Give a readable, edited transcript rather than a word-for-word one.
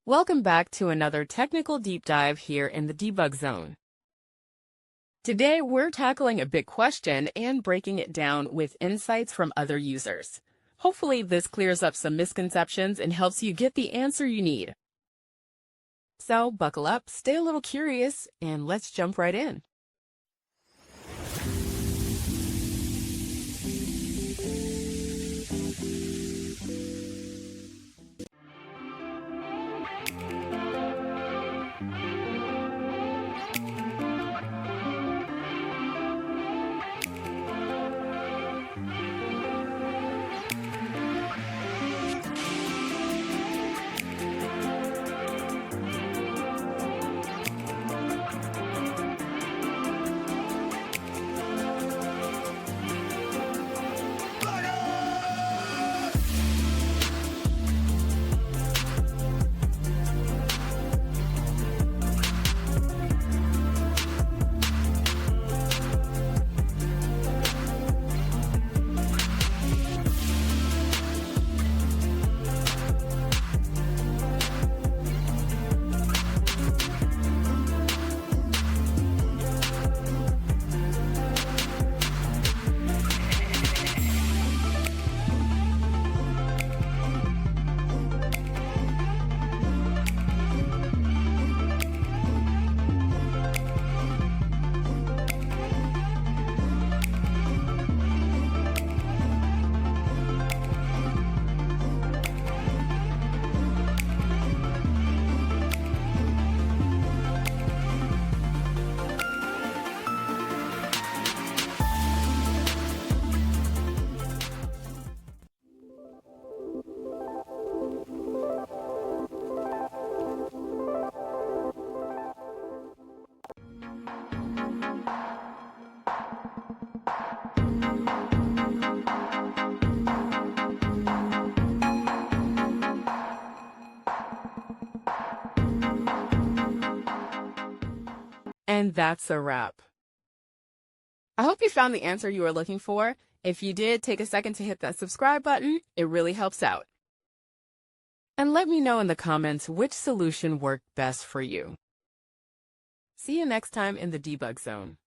Welcome back to another technical deep dive here in the debug zone. Today, we're tackling a big question and breaking it down with insights from other users. Hopefully, this clears up some misconceptions and helps you get the answer you need. So, buckle up, stay a little curious, and let's jump right in. And that's a wrap. I hope you found the answer you were looking for. If you did, take a second to hit that subscribe button. It really helps out. And let me know in the comments which solution worked best for you. See you next time in the debug zone.